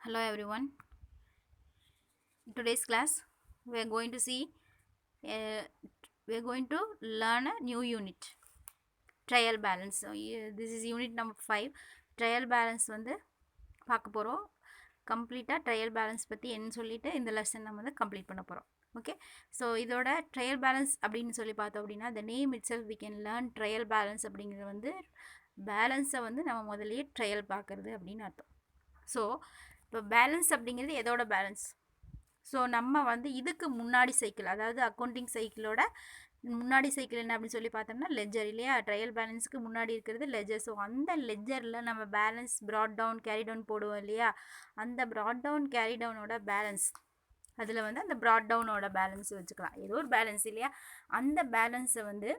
Hello everyone. In today's class, we are going to see, uh, we are going to learn a new unit, trial balance. So, this is unit number 5. Trial balance வந்து பார்க்க போகிறோம். கம்ப்ளீட்டாக trial balance பற்றி என்ன சொல்லிட்டு இந்த lesson நம்ம வந்து கம்ப்ளீட் பண்ண போகிறோம். ஓகே, ஸோ இதோட ட்ரையல் பேலன்ஸ் அப்படின்னு சொல்லி பார்த்தோம் அப்படின்னா the name itself we can learn trial balance அப்படிங்கிறது வந்து பேலன்ஸை வந்து நம்ம முதல்லயே ட்ரையல் பார்க்குறது அப்படின்னு அர்த்தம். ஸோ இப்போ பேலன்ஸ் அப்படிங்கிறது எதோட பேலன்ஸ்? ஸோ நம்ம வந்து இதுக்கு முன்னாடி சைக்கிள், அதாவது அக்கௌண்டிங் சைக்கிளோட முன்னாடி சைக்கிள் என்ன அப்படின்னு சொல்லி பார்த்தோம்னா லெஜர் இல்லையா? ட்ரையல் பேலன்ஸுக்கு முன்னாடி இருக்கிறது லெஜர். ஸோ அந்த லெஜரில் நம்ம balance brought down carry down போடுவோம் இல்லையா? அந்த ப்ராட் டவுன் கேரி டவுனோட பேலன்ஸ், அதில் வந்து அந்த ப்ராட் டவுனோட பேலன்ஸ் வச்சுக்கலாம், ஏதோ ஒரு பேலன்ஸ் இல்லையா? அந்த பேலன்ஸை வந்து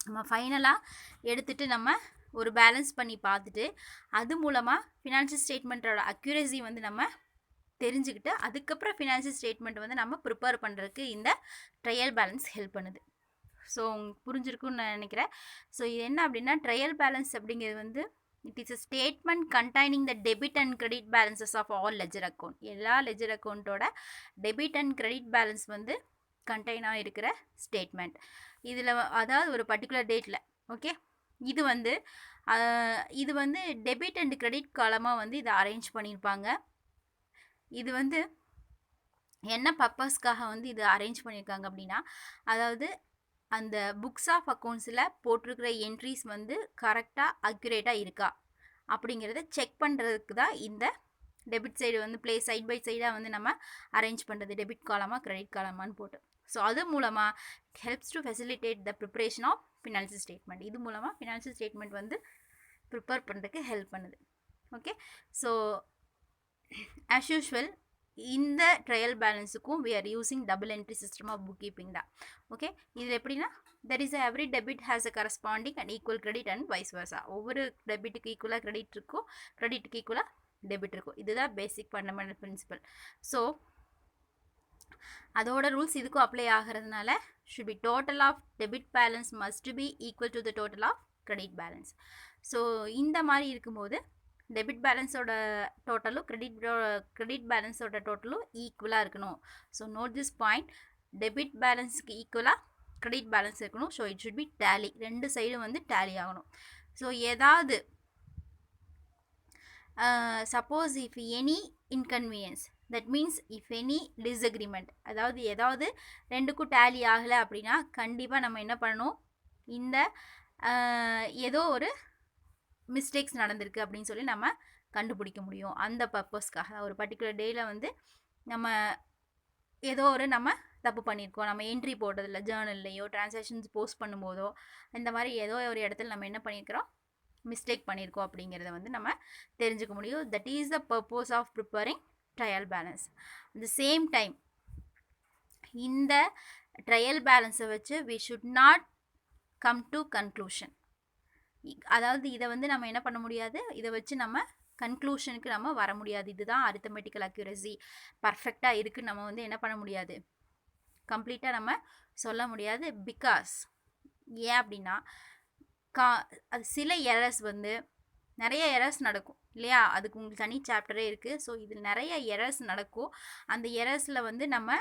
நம்ம ஃபைனலாக எடுத்துகிட்டு நம்ம ஒரு பேலன்ஸ் பண்ணி பார்த்துட்டு அது மூலமாக ஃபினான்ஷியல் ஸ்டேட்மெண்ட்டோட அக்யூரசி வந்து நம்ம தெரிஞ்சுக்கிட்டு அதுக்கப்புறம் ஃபினான்ஷியல் ஸ்டேட்மெண்ட் வந்து நம்ம ப்ரிப்பேர் பண்ணுறதுக்கு இந்த ட்ரையல் பேலன்ஸ் ஹெல்ப் பண்ணுது. ஸோ உங்களுக்கு புரிஞ்சிருக்குன்னு நான் நினைக்கிறேன். ஸோ இது என்ன அப்படின்னா ட்ரையல் பேலன்ஸ் அப்படிங்கிறது வந்து it is a statement containing the debit and credit balances of all ledger account. எல்லா லெஜர் அக்கௌண்ட்டோட டெபிட் அண்ட் கிரெடிட் பேலன்ஸ் வந்து கண்டெய்னாக இருக்கிற ஸ்டேட்மெண்ட். இதில் அதாவது ஒரு பர்டிகுலர் டேட்டில், ஓகே, இது வந்து டெபிட் அண்ட் கிரெடிட் காலமாக வந்து இதை அரேஞ்ச் பண்ணியிருப்பாங்க. இது வந்து என்ன பர்பஸ்க்காக வந்து இது அரேஞ்ச் பண்ணியிருக்காங்க அப்படின்னா, அதாவது அந்த புக்ஸ் ஆஃப் அக்கௌண்ட்ஸில் போட்டிருக்கிற என்ட்ரிஸ் வந்து கரெக்டாக அக்யூரேட்டாக இருக்கா அப்படிங்கிறத செக் பண்ணுறதுக்கு தான் இந்த டெபிட் சைடு வந்து சைட் பை சைடாக வந்து நம்ம அரேஞ்ச் பண்ணுறது, டெபிட் காலமாக கிரெடிட் காலமான்னு போட்டு. ஸோ அது மூலமாக helps to facilitate the preparation of financial statement. இது மூலமாக ஃபினான்ஷியல் ஸ்டேட்மெண்ட் வந்து ப்ரிப்பேர் பண்ணுறதுக்கு ஹெல்ப் பண்ணுது. ஓகே, ஸோ ஆஸ் யூஷுவல் இந்த ட்ரையல் பேலன்ஸுக்கும் we are using double entry system of bookkeeping தான். ஓகே, இதில் எப்படின்னா there is a every debit has a corresponding and equal credit and vice versa. ஒவ்வொரு டெபிட்டுக்கு ஈக்குவலாக கிரெடிட் இருக்கும், கிரெடிட்டுக்கு ஈக்குவலாக டெபிட் இருக்கும். இதுதான் பேசிக் ஃபண்டமெண்டல் பிரின்சிபல். ஸோ அதோட ரூல்ஸ் இதுக்கும் அப்ளை ஆகிறதுனால should be total of debit balance must be equal to the total of credit balance. So இந்த மாதிரி இருக்கும்போது டெபிட் பேலன்ஸோட டோட்டலும் கிரெடிட் பேலன்ஸோட டோட்டலும் ஈக்குவலாக இருக்கணும். So note this point, debit பேலன்ஸுக்கு ஈக்குவலாக கிரெடிட் பேலன்ஸ் இருக்கணும். So it should be tally, ரெண்டு சைடும் வந்து டேலி ஆகணும். ஸோ ஏதாவது suppose if any inconvenience, that means if any disagreement, அதாவது ஏதாவது ரெண்டுக்கும் டேலி ஆகலை அப்படின்னா கண்டிப்பாக நம்ம என்ன பண்ணணும், இந்த ஏதோ ஒரு மிஸ்டேக்ஸ் நடந்திருக்கு அப்படின்னு சொல்லி நம்ம கண்டுபிடிக்க முடியும். அந்த பர்பஸ்க்காக ஒரு பர்டிகுலர் டேயில் வந்து நம்ம ஏதோ ஒரு நம்ம தப்பு பண்ணியிருக்கோம், நம்ம என்ட்ரி போடுறதில்ல ஜேர்னல்லையோ டிரான்சாக்ஷன்ஸ் போஸ்ட் பண்ணும்போதோ இந்த மாதிரி ஏதோ ஒரு இடத்துல நம்ம என்ன பண்ணியிருக்கிறோம், மிஸ்டேக் பண்ணியிருக்கோம் அப்படிங்கிறத வந்து நம்ம தெரிஞ்சுக்க முடியும். That is the purpose of preparing trial balance. At the same time இந்த ட்ரையல் பேலன்ஸை வச்சு we should not come to conclusion. அதாவது இதை வந்து நம்ம என்ன பண்ண முடியாது, இதை வச்சு நம்ம கன்க்ளூஷனுக்கு நம்ம வர முடியாது. இதுதான் அரித்தமெட்டிக்கல் அக்யூரசி பர்ஃபெக்டாக இருக்குன்னு நம்ம வந்து என்ன பண்ண முடியாது, கம்ப்ளீட்டாக நம்ம சொல்ல முடியாது. பிகாஸ் ஏன் அப்படின்னா அது சில எரர்ஸ் வந்து நிறைய எரர்ஸ் நடக்கும் இல்லையா? அதுக்கு உங்களுக்கு தனி சாப்டரே இருக்குது. ஸோ இதில் நிறைய எரர்ஸ் நடக்கும். அந்த எரர்ஸில் வந்து நம்ம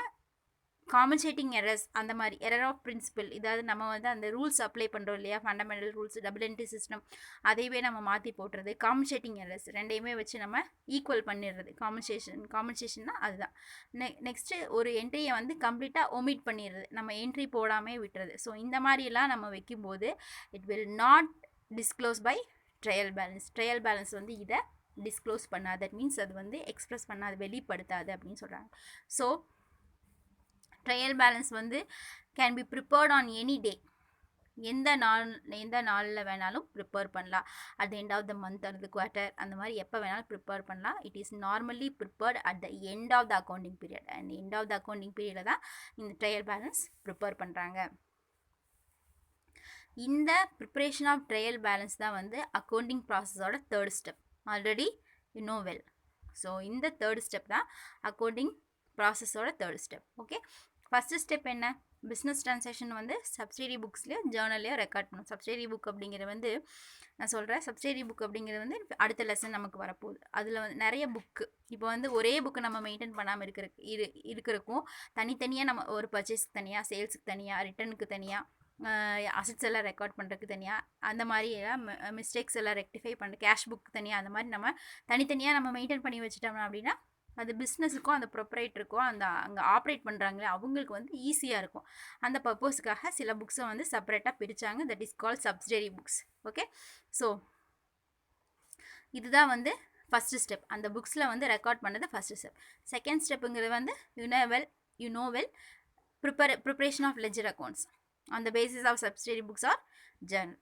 காம்பன்சேட்டிங் எரர்ஸ், அந்த மாதிரி எரர் ஆஃப் பிரின்சிபல், இதாவது நம்ம வந்து அந்த ரூல்ஸ் அப்ளை பண்ணுறோம் இல்லையா, fundamental rules, double entry system, அதையவே நம்ம மாற்றி போட்டுறது. காம்பன்சேட்டிங் எரர்ஸ் ரெண்டையுமே வச்சு நம்ம ஈக்குவல் பண்ணிடுறது. காம்பன்சேஷன்னா அதுதான். நெக்ஸ்ட்டு ஒரு என்ட்ரியை வந்து கம்ப்ளீட்டாக ஒமிட் பண்ணிடுறது, நம்ம என்ட்ரி போடாமல் விட்டுறது. ஸோ இந்த மாதிரிலாம் நம்ம வைக்கும்போது it will not disclose by trial balance. Trial balance வந்து இதை டிஸ்க்ளோஸ் பண்ணாது, தட் மீன்ஸ் அது வந்து எக்ஸ்ப்ரெஸ் பண்ணாது, வெளிப்படுத்தாது அப்படின்னு சொல்கிறாங்க. ஸோ ட்ரையல் பேலன்ஸ் வந்து can be prepared on any day, எந்த நாளில் வேணாலும் ப்ரிப்பேர் பண்ணலாம். At the end of the month அல்லது குவார்ட்டர், அந்த மாதிரி எப்போ வேணாலும் ப்ரிப்பேர் பண்ணலாம். It is normally prepared at the end of the accounting period. And end of the accounting பீரியடில் தான் இந்த ட்ரையல் பேலன்ஸ் ப்ரிப்பேர் பண்ணுறாங்க. இந்த ப்ரிப்பரேஷன் ஆஃப் ட்ரையல் பேலன்ஸ் தான் வந்து அக்கௌண்டிங் ப்ராசஸோட third step. Already you know well. So இந்த third step தான் அக்கௌண்டிங் ப்ராசஸோட third step. Okay, first step என்ன, பிஸ்னஸ் ட்ரான்சாக்ஷன் வந்து சப்சிடரி புக்ஸ்லேயோ ஜேர்னல்லையோ ரெக்கார்ட் பண்ணும். சப்சிடரி புக் அப்படிங்கிறது வந்து நான் சொல்கிறேன், சப்சிடரி புக் அப்படிங்கிறது வந்து அடுத்த லெசன் நமக்கு வரப்போகுது. அதில் வந்து நிறைய புக்கு, இப்போ வந்து ஒரே புக்கு நம்ம மெயின்டைன் பண்ணாமல் இருக்கிறக்கும் தனித்தனியாக நம்ம ஒரு பர்ச்சேஸ்க்கு தனியாக, சேல்ஸுக்கு தனியாக, ரிட்டர்னுக்கு தனியாக, அசட்ஸ் எல்லாம் ரெக்கார்ட் பண்ணுறதுக்கு தனியாக, அந்த மாதிரி எல்லாம் மிஸ்டேக்ஸ் எல்லாம் ரெக்டிஃபை பண்ண கேஷ் புக் தனியாக, அந்த மாதிரி நம்ம தனித்தனியாக நம்ம மெயின்டைன் பண்ணி வச்சுட்டோம்னா அப்படின்னா அது பிஸ்னஸுக்கும் அந்த ப்ரொப்ரைட்டருக்கும் அந்த அங்கே ஆப்ரேட் பண்ணுறாங்களே அவங்களுக்கு வந்து ஈஸியாக இருக்கும். அந்த பர்பஸ்க்காக சில புக்ஸை வந்து செப்பரேட்டாக பிரித்தாங்க. That is call subsidiary books. Okay, so இதுதான் வந்து ஃபஸ்ட்டு ஸ்டெப். அந்த புக்ஸில் வந்து ரெக்கார்ட் பண்ணது ஃபஸ்ட்டு ஸ்டெப். செகண்ட் ஸ்டெப்புங்கிறது வந்து you know well preparation of ledger accounts on the basis of subsidiary books or journal.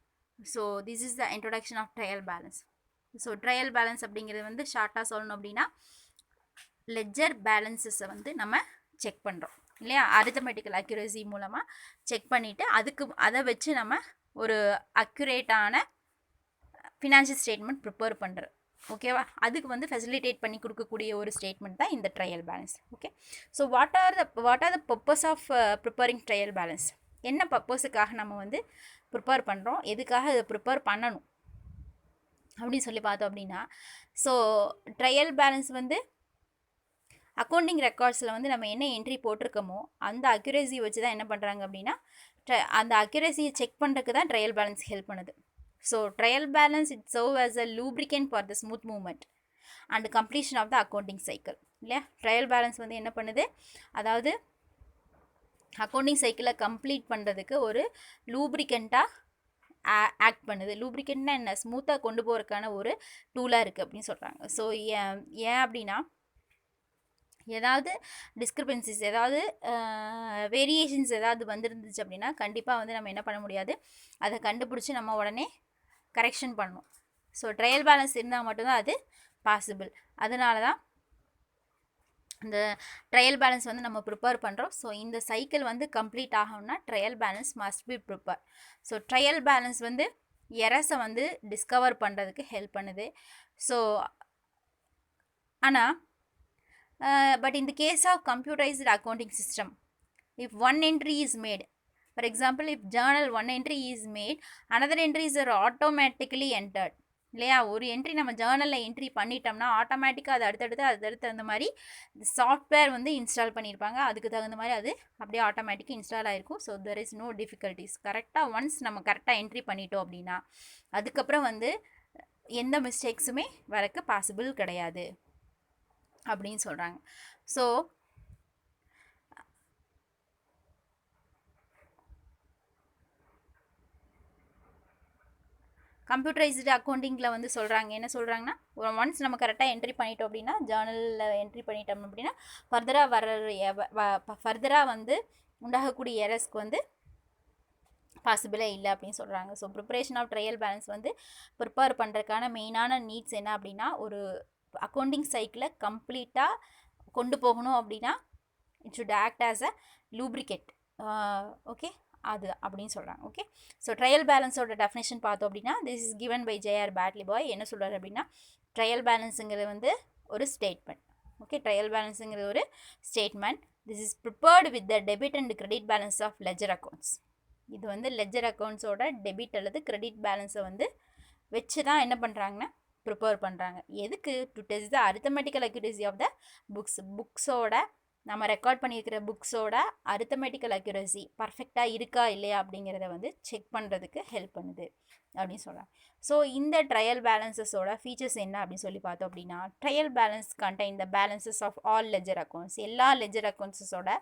So this is the introduction of trial balance. So trial balance அப்படிங்கிறது வந்து ஷார்ட்டாக சொல்லணும் அப்படின்னா லெஜர் பேலன்ஸஸை வந்து நம்ம செக் பண்ணுறோம் இல்லையா, அரித்தமெட்டிக்கல் அக்யூரசி மூலமாக செக் பண்ணிவிட்டு அதை வச்சு நம்ம ஒரு அக்யூரேட்டான ஃபினான்ஷியல் ஸ்டேட்மெண்ட் ப்ரிப்பேர் பண்ணுறோம். ஓகேவா, அதுக்கு வந்து ஃபெசிலிட்டேட் பண்ணி கொடுக்கக்கூடிய ஒரு ஸ்டேட்மெண்ட் தான் இந்த trial balance. Okay, so what are the purpose of preparing trial balance? என்ன பர்பஸுக்காக நம்ம வந்து ப்ரிப்பேர் பண்ணுறோம், எதுக்காக அதை ப்ரிப்பேர் பண்ணணும் அப்படின்னு சொல்லி பார்த்தோம் அப்படின்னா, ஸோ ட்ரையல் பேலன்ஸ் வந்து அக்கௌண்டிங் ரெக்கார்ட்ஸில் வந்து நம்ம என்ன என்ட்ரி போட்டிருக்கோமோ அந்த அக்யூரேசி வச்சு தான் என்ன பண்ணுறாங்க அப்படின்னா அந்த அக்யூரேசியை செக் பண்ணுறதுக்கு தான் ட்ரையல் பேலன்ஸ் ஹெல்ப் பண்ணுது. So trial balance it serve as a lubricant for the smooth movement and completion of the accounting cycle இல்லையா. ட்ரையல் பேலன்ஸ் வந்து என்ன பண்ணுது, அதாவது அக்கௌண்டிங் சைக்கிளை கம்ப்ளீட் பண்ணுறதுக்கு ஒரு லூப்ரிகண்ட்டாக ஆக்ட் பண்ணுது. லூப்ரிகண்ட்னா என்ன, ஸ்மூத்தாக கொண்டு போகிறதுக்கான ஒரு டூலாக இருக்குது அப்படின்னு சொல்கிறாங்க. ஸோ ஏன் அப்படின்னா ஏதாவது டிஸ்கிரிபன்சிஸ், ஏதாவது வேரியேஷன்ஸ் ஏதாவது வந்துருந்துச்சு அப்படின்னா கண்டிப்பாக வந்து நம்ம என்ன பண்ண முடியாது, அதை கண்டுபிடிச்சி நம்ம உடனே கரெக்ஷன் பண்ணணும். ஸோ ட்ரையல் பேலன்ஸ் இருந்தால் மட்டும்தான் அது பாசிபிள். அதனால தான் இந்த ட்ரையல் பேலன்ஸ் வந்து நம்ம ப்ரிப்பேர் பண்ணுறோம். ஸோ இந்த சைக்கிள் வந்து கம்ப்ளீட் ஆகணும்னா trial balance must be prepare. So trial balance வந்து எரர்ஸை வந்து டிஸ்கவர் பண்ணுறதுக்கு ஹெல்ப் பண்ணுது. ஸோ ஆனால் but in the case of computerized accounting system, if one entry is made, for example if journal one entry is made, another entries are automatically entered இல்லையா. ஒரு entry நம்ம ஜேர்னலில் entry பண்ணிட்டோம்னா ஆட்டோமேட்டிக்காக அது அடுத்தடுத்து அந்த மாதிரி சாஃப்ட்வேர் வந்து இன்ஸ்டால் பண்ணியிருப்பாங்க, அதுக்கு தகுந்த மாதிரி அது அப்படியே ஆட்டோமேட்டிக்காக இன்ஸ்டால் ஆகிருக்கும். So there is no difficulties. கரெக்டாக ஒன்ஸ் நம்ம கரெக்டாக என்ட்ரி பண்ணிட்டோம் அப்படின்னா அதுக்கப்புறம் வந்து எந்த மிஸ்டேக்ஸுமே வரக்கு பாசிபிள் கிடையாது அப்படின்னு சொல்கிறாங்க. ஸோ கம்ப்யூட்டரைஸ்டு அக்கௌண்டிங்கில் வந்து சொல்கிறாங்க, என்ன சொல்கிறாங்கன்னா ஒன்ஸ் நம்ம கரெக்டாக என்ட்ரி பண்ணிட்டோம் அப்படின்னா ஜேர்னலில் என்ட்ரி பண்ணிட்டோம் அப்படின்னா ஃபர்தராக வந்து உண்டாகக்கூடிய எரர்ஸ்க்கு வந்து பாசிபிளே இல்லை அப்படின்னு சொல்கிறாங்க. So preparation of trial balance வந்து ப்ரிப்பேர் பண்ணுறதுக்கான மெயினான நீட்ஸ் என்ன அப்படின்னா, ஒரு அக்கௌண்டிங் சைக்கிளை கம்ப்ளீட்டாக கொண்டு போகணும் அப்படின்னா it should act as a lubricate. Okay, அது அப்படின்னு சொல்கிறாங்க. ஓகே, ஸோ ட்ரையல் பேலன்ஸோட டெஃபினேஷன் பார்த்தோம் அப்படின்னா this is given by J R Batliboi. என்ன சொல்கிறார் அப்படின்னா ட்ரையல் பேலன்ஸுங்கிறது வந்து ஒரு ஸ்டேட்மெண்ட். ஓகே, ட்ரையல் பேலன்ஸுங்கிறது ஒரு statement. This is prepared with the debit and credit balance of ledger accounts. இது வந்து லெஜர் அக்கௌண்ட்ஸோட டெபிட் அல்லது கிரெடிட் பேலன்ஸை வந்து வச்சு தான் என்ன பண்ணுறாங்கன்னா ப்ரிப்பேர் பண்ணுறாங்க. எதுக்கு? To test the arithmetical accuracy of the புக்ஸோட நம்ம ரெக்கார்ட் பண்ணியிருக்கிற புக்ஸோட அரித்தமெட்டிக்கல் அக்யூரசி பர்ஃபெக்டாக இருக்கா இல்லையா அப்படிங்கிறத வந்து செக் பண்ணுறதுக்கு ஹெல்ப் பண்ணுது அப்படின்னு சொல்கிறாங்க. ஸோ இந்த ட்ரையல் பேலன்ஸஸோட ஃபீச்சர்ஸ் என்ன அப்படின்னு சொல்லி பார்த்தோம் அப்படின்னா trial balance contain the balances of all ledger accounts. எல்லா லெஜர் அக்கௌண்ட்ஸஸோட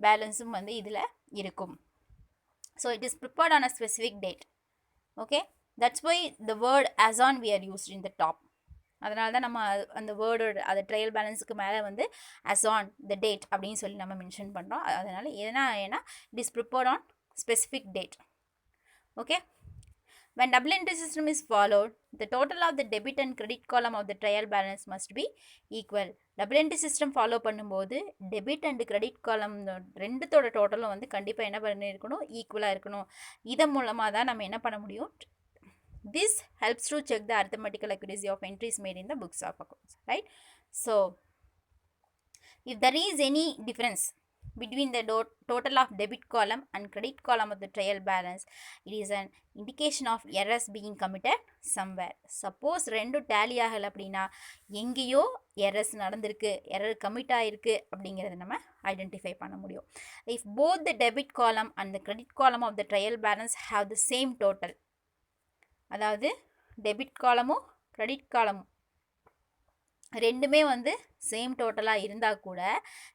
பேலன்ஸும் வந்து இதில் இருக்கும். So it is prepared on a specific date. Okay, that's why the word as on we are used in the top. அதனால தான் நம்ம அந்த வேர்டோட அது ட்ரையல் பேலன்ஸுக்கு மேலே வந்து as on the date அப்படின்னு சொல்லி நம்ம மென்ஷன் பண்ணுறோம். அதனால் ஏன்னா it is prepared on specific date. Okay, when double entry system is followed, the total of the debit and credit column of the trial balance must be equal. Double entry system follow பண்ணும்போது debit and credit காலம் ரெண்டுத்தோட டோட்டலும் வந்து கண்டிப்பாக என்ன பண்ணியிருக்கணும், ஈக்குவலாக இருக்கணும். இதன் மூலமாக தான் நம்ம என்ன பண்ண முடியும், this helps to check the arithmetical accuracy of entries made in the books of accounts, right? So if there is any difference between the total of debit column and credit column of the trial balance. It is an indication of errors being committed somewhere. Suppose ரெண்டு tally ஆகலை அப்படின்னா எங்கேயோ errors நடந்திருக்கு, error commit ஆகிருக்கு அப்படிங்கிறத நம்ம identify பண்ண முடியும். If both the debit column and the credit column of the trial balance have the same total, அதாவது டெபிட் காலமும் கிரெடிட் காலமும் ரெண்டுமே வந்து சேம் டோட்டலாக இருந்தால் கூட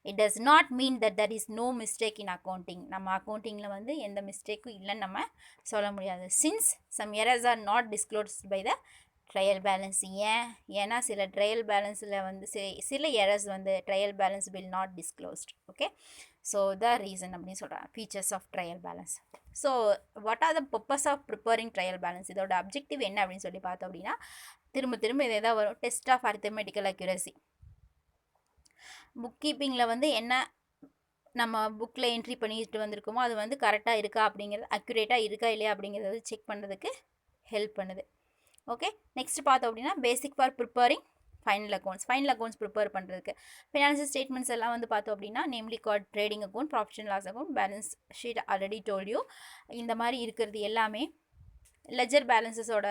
it does not mean that there is no mistake in accounting. நம்ம அக்கௌண்டிங்கில் வந்து எந்த மிஸ்டேக்கும் இல்லைன்னு நம்ம சொல்ல முடியாது. Since some errors are not disclosed by the trial balance. ஏன்னா சில ட்ரையல் பேலன்ஸில் வந்து சில எரர்ஸ் வந்து trial balance will not disclosed. Okay, so the reason அப்படின்னு சொல்கிறாங்க features of trial balance. So what are the purpose of preparing trial balance? இதோட objective என்ன அப்படின்னு சொல்லி பார்த்தோம் அப்படின்னா, திரும்ப இதே தான் வரும், test of arithmetical accuracy. Book கீப்பிங்கில் வந்து என்ன நம்ம புக்கில் என்ட்ரி பண்ணிட்டு வந்திருக்கோமோ அது வந்து கரெக்டாக இருக்கா அப்படிங்கிறது, அக்யூரேட்டாக இருக்கா இல்லையா அப்படிங்கிறத செக் பண்ணுறதுக்கு ஹெல்ப் பண்ணுது. ஓகே, நெக்ஸ்ட் பார்த்தோம் அப்படின்னா basic for preparing final accounts prepare பண்ணுறதுக்கு ஃபினான்ஷியல் ஸ்டேட்மெண்ட்ஸ் எல்லாம் வந்து பார்த்தோம் அப்படின்னா namely card, trading account, profit and loss account, balance sheet already told you. இந்த மாதிரி இருக்கிறது எல்லாமே லெஜர் பேலன்ஸஸோட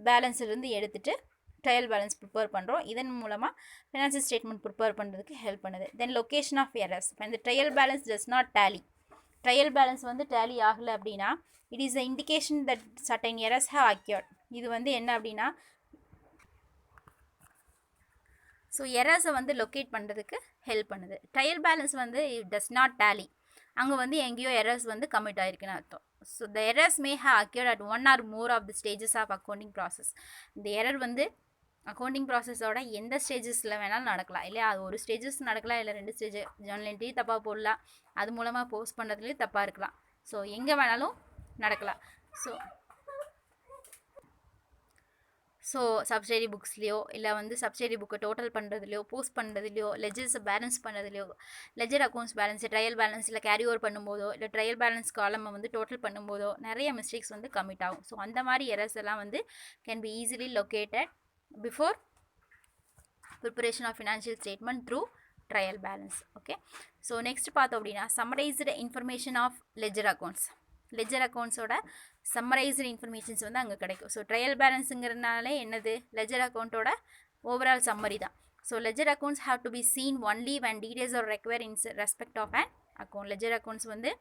பேலன்ஸ்லேருந்து எடுத்துகிட்டு ட்ரையல் பேலன்ஸ் ப்ரிப்பேர் பண்ணுறோம். இதன் மூலமாக ஃபினான்ஷியல் ஸ்டேட்மெண்ட் ப்ரிப்பேர் பண்ணுறதுக்கு ஹெல்ப் பண்ணுது. Then location of errors. இந்த trial balance does not tally, trial balance வந்து டேலி ஆகலை அப்படின்னா it is a indication that certain errors have occurred. இது வந்து என்ன அப்படின்னா, ஸோ எரர்ஸை வந்து லொக்கேட் பண்ணுறதுக்கு ஹெல்ப் பண்ணுது. ட்ரையல் பேலன்ஸ் வந்து இட் டஸ் நாட் டேலி, அங்கே வந்து எங்கேயோ எரர்ஸ் வந்து கமிட் ஆகிருக்குன்னு அர்த்தம். So the errors may have occurred at one or more of the stages of accounting process. இந்த எரர் வந்து அக்கௌண்டிங் ப்ராசஸோட எந்த ஸ்டேஜஸில் வேணாலும் நடக்கலாம் இல்லையா? அது ஒரு ஸ்டேஜஸ் நடக்கலாம், இல்லை 2 ஸ்டேஜ், ஜர்னல் என்ட்ரி தப்பாக போடலாம், அது மூலமாக போஸ்ட் பண்ணுறதுலேயும் தப்பாக இருக்கலாம். ஸோ எங்கே வேணாலும் நடக்கலாம். ஸோ சப்சிடரி புக்ஸ்லையோ இல்லை வந்து சப்சிடரி புக்கை டோட்டல் பண்ணுறதுலையோ, போஸ்ட் பண்ணுறதுலையோ, லெஜர்ஸை பேலன்ஸ் பண்ணுறதுலையோ, லெஜர் அக்கௌண்ட்ஸ் பேலன்ஸ் ட்ரையல் பேலன்ஸில் கேரி ஓவர் பண்ணும்போதோ, இல்லை ட்ரையல் பேலன்ஸ் காலமை வந்து டோட்டல் பண்ணும்போதோ நிறைய மிஸ்டேக்ஸ் வந்து கமிட் ஆகும். ஸோ அந்த மாதிரி எரர்ஸ் எல்லாம் வந்து can be easily located before preparation of financial statement through trial balance. Okay, so next பார்த்தோம் அப்படின்னா summarised information of ledger accounts. Ledger அக்கௌண்ட்ஸோட சம்மரைஸ்டு இன்ஃபர்மேஷன்ஸ் வந்து அங்கே கிடைக்கும். ஸோ ட்ரையல் பேலன்ஸுங்கிறதுனாலே என்னது, லெஜர் அக்கௌண்ட்டோட ஓவரால் சம்மரி தான். So ledger accounts have to be seen only when details are required in respect of an account. Ledger accounts வந்து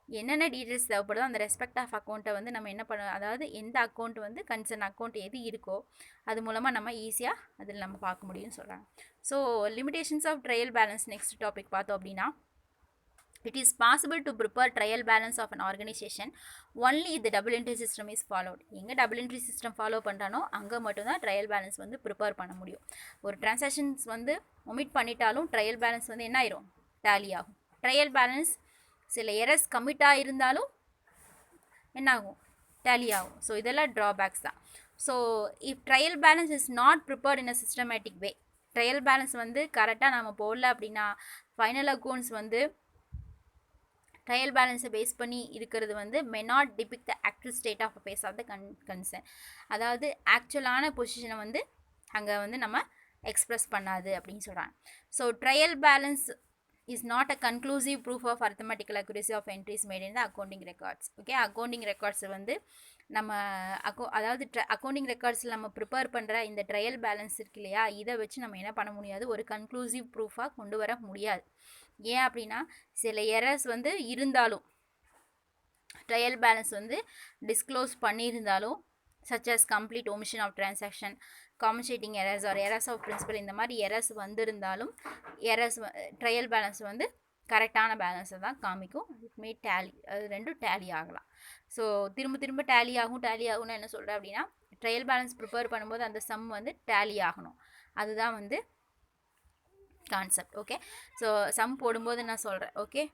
என்னென்ன டீட்டெயில்ஸ் தேவைப்படுதோ அந்த ரெஸ்பெக்ட் ஆஃப் அக்கௌண்ட்டை வந்து நம்ம என்ன பண்ண, அதாவது எந்த அக்கௌண்ட் வந்து கன்சர்ன் அக்கௌண்ட் எது இருக்கோ அது மூலமாக நம்ம ஈஸியாக அதில் நம்ம பார்க்க முடியும்னு சொல்கிறாங்க. So limitations of trial balance next topic பார்த்தோம் அப்படின்னா, it is possible to prepare trial balance of an organization only if the double entry system is followed. எங்கே டபுள் என்ட்ரி சிஸ்டம் ஃபாலோ பண்ணுறானோ அங்கே மட்டும்தான் ட்ரையல் பேலன்ஸ் வந்து prepare பண்ண முடியும். ஒரு transactions வந்து ஒமிட் பண்ணிட்டாலும் ட்ரையல் பேலன்ஸ் வந்து என்ன ஆயிரும், டேலி ஆகும். ட்ரையல் பேலன்ஸ் சில எரர்ஸ் கமிட்டாக இருந்தாலும் என்ன ஆகும், டேலி ஆகும். ஸோ இதெல்லாம் ட்ராபேக்ஸ் தான். So if trial balance is not prepared in a systematic way, trial balance வந்து கரெக்டாக நம்ம போடல அப்படின்னா ஃபைனல் அக்கௌண்ட்ஸ் வந்து ட்ரையல் பேலன்ஸை பேஸ் பண்ணி இருக்கிறது வந்து may not depict the actual state of affairs of the concern. அதாவது ஆக்சுவலான பொசிஷனை வந்து அங்கே வந்து நம்ம எக்ஸ்ப்ரெஸ் பண்ணாது அப்படின்னு சொல்கிறாங்க. So trial balance is not a conclusive proof of arithmetical accuracy of entries made in the accounting records. Okay, accounting records வந்து நம்ம அதாவது அக்கௌண்டிங் ரெக்கார்ட்ஸில் நம்ம ப்ரிப்பேர் பண்ணுற இந்த ட்ரையல் பேலன்ஸ் இருக்கு இல்லையா, இதை வச்சு நம்ம என்ன பண்ண முடியாது, ஒரு கன்க்ளூசிவ் ப்ரூஃபாக கொண்டு வர முடியாது. ஏன் அப்படின்னா சில எரர்ஸ் வந்து இருந்தாலும் ட்ரையல் பேலன்ஸ் வந்து டிஸ்க்ளோஸ் பண்ணியிருந்தாலும் such as complete omission of transaction, compensating errors or errors of principal, இந்த மாதிரி எரர்ஸ் வந்திருந்தாலும் எரர்ஸ் ட்ரையல் பேலன்ஸ் வந்து கரெக்டான பேலன்ஸை தான் காமிக்கும். இட் மே டேலி, அது ரெண்டும் டேலி ஆகலாம். ஸோ திரும்ப டேலி ஆகும்னு என்ன சொல்கிறேன் அப்படின்னா, ட்ரையல் பேலன்ஸ் ப்ரிப்பேர் பண்ணும்போது அந்த சம் வந்து டேலி ஆகணும், அதுதான் வந்து கான்செப்ட். ஓகே, ஸோ சம் போடும்போது நான் சொல்கிறேன். ஓகே,